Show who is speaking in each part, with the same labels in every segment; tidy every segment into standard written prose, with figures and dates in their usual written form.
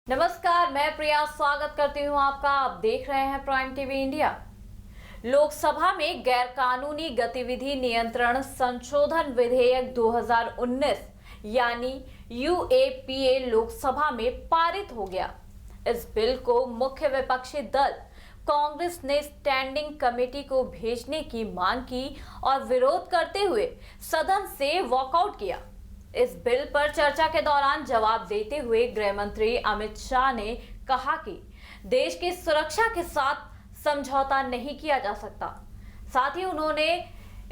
Speaker 1: नमस्कार, मैं प्रिया स्वागत करती हूं आपका। आप देख रहे हैं प्राइम टीवी इंडिया। लोकसभा में गैरकानूनी गतिविधि नियंत्रण संशोधन विधेयक 2019 यानी यूएपीए लोकसभा में पारित हो गया। इस बिल को मुख्य विपक्षी दल कांग्रेस ने स्टैंडिंग कमेटी को भेजने की मांग की और विरोध करते हुए सदन से वॉकआउट किया। इस बिल पर चर्चा के दौरान जवाब देते हुए गृह मंत्री अमित शाह ने कहा कि देश की सुरक्षा के साथ समझौता नहीं किया जा सकता। साथ ही उन्होंने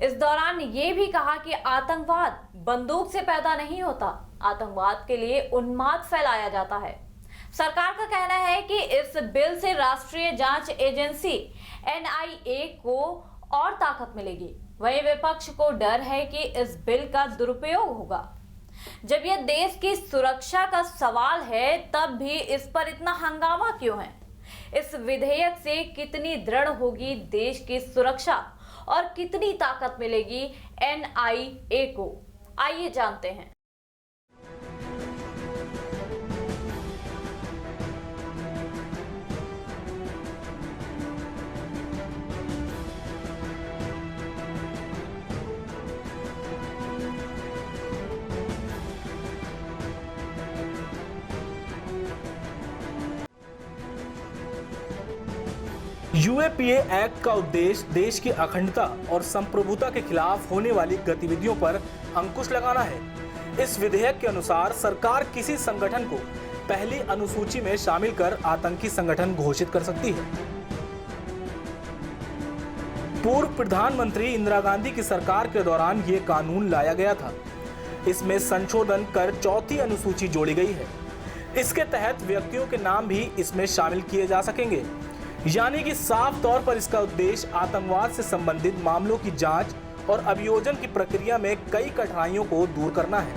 Speaker 1: इस दौरान ये भी कहा कि आतंकवाद बंदूक से पैदा नहीं होता, आतंकवाद के लिए उन्माद फैलाया जाता है। सरकार का कहना है कि इस बिल से राष्ट्रीय जांच एजेंसी एनआईए को और ताकत मिलेगी। वहीं विपक्ष को डर है कि इस बिल का दुरुपयोग होगा। जब यह देश की सुरक्षा का सवाल है, तब भी इस पर इतना हंगामा क्यों है? इस विधेयक से कितनी दृढ़ होगी देश की सुरक्षा और कितनी ताकत मिलेगी एनआईए को? आइए जानते हैं।
Speaker 2: यूएपीए एक्ट का उद्देश्य देश की अखंडता और संप्रभुता के खिलाफ होने वाली गतिविधियों पर अंकुश लगाना है। इस विधेयक के अनुसार सरकार किसी संगठन को पहली अनुसूची में शामिल कर आतंकी संगठन घोषित कर सकती है। पूर्व प्रधानमंत्री इंदिरा गांधी की सरकार के दौरान ये कानून लाया गया था। इसमें संशोधन कर चौथी अनुसूची जोड़ी गई है। इसके तहत व्यक्तियों के नाम भी इसमें शामिल किए जा सकेंगे, यानी कि साफ तौर पर इसका उद्देश्य आतंकवाद से संबंधित मामलों की जांच और अभियोजन की प्रक्रिया में कई कठिनाइयों को दूर करना है।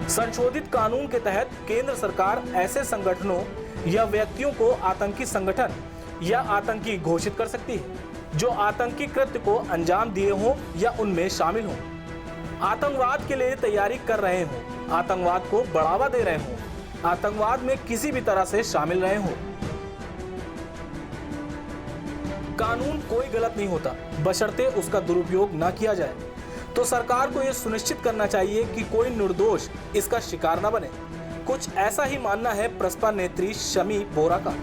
Speaker 2: संशोधित कानून के तहत केंद्र सरकार ऐसे संगठनों या व्यक्तियों को आतंकी संगठन या आतंकी घोषित कर सकती है जो आतंकी कृत्य को अंजाम दिए हों या उनमें शामिल हों, आतंकवाद के लिए तैयारी कर रहे हों, आतंकवाद को बढ़ावा दे रहे हों, आतंकवाद में किसी भी तरह से शामिल रहे हो। कानून कोई गलत नहीं होता, बशर्ते उसका दुरुपयोग न किया जाए। तो सरकार को यह सुनिश्चित करना चाहिए कि कोई निर्दोष इसका शिकार न बने। कुछ ऐसा ही मानना है प्रसपा नेत्री शमी बोरा का।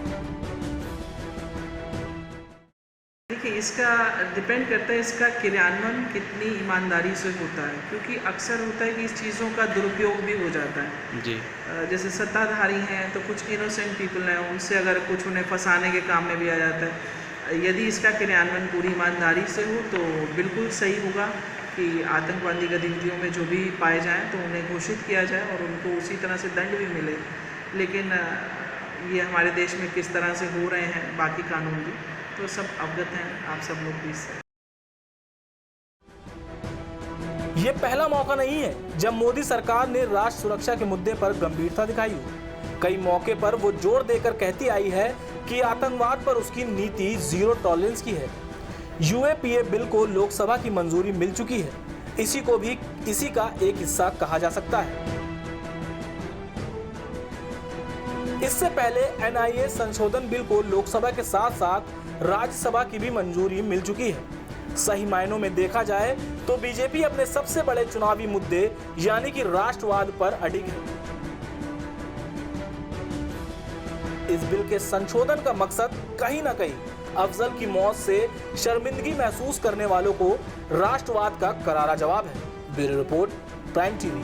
Speaker 3: देखिए, इसका डिपेंड करता है इसका क्रियान्वयन कितनी ईमानदारी से होता है, क्योंकि अक्सर होता है कि इस चीज़ों का दुरुपयोग भी हो जाता है जी। जैसे सत्ताधारी हैं तो कुछ इनोसेंट पीपल हैं, उनसे अगर कुछ उन्हें फंसाने के काम में भी आ जाता है। यदि इसका क्रियान्वयन पूरी ईमानदारी से हो तो बिल्कुल सही होगा कि आतंकवादी गतिविधियों में जो भी पाए जाएँ तो उन्हें घोषित किया जाए और उनको उसी तरह से दंड भी मिले। लेकिन ये हमारे देश में किस तरह से हो रहे हैं बाकी कानून भी, तो सब अवगत हैं आप सब लोग भी इससे।
Speaker 2: ये पहला मौका नहीं है जब मोदी सरकार ने राष्ट्र सुरक्षा के मुद्दे पर गंभीरता दिखाई हो। कई मौके पर वो जोर देकर कहती आई है कि आतंकवाद पर उसकी नीति जीरो टॉलरेंस की है। यूएपीए बिल को लोकसभा की मंजूरी मिल चुकी है। इसी को भी इसी का एक हिस्सा कहा जा सकता है। इससे पहले एनआईए संशोधन बिल को लोकसभा के साथ साथ राज्यसभा की भी मंजूरी मिल चुकी है। सही मायनों में देखा जाए तो बीजेपी अपने सबसे बड़े चुनावी मुद्दे यानी कि राष्ट्रवाद पर अडिग है। इस बिल के संशोधन का मकसद कहीं ना कहीं अफजल की मौत से शर्मिंदगी महसूस करने वालों को राष्ट्रवाद का करारा जवाब है। Bureau report, prime TV.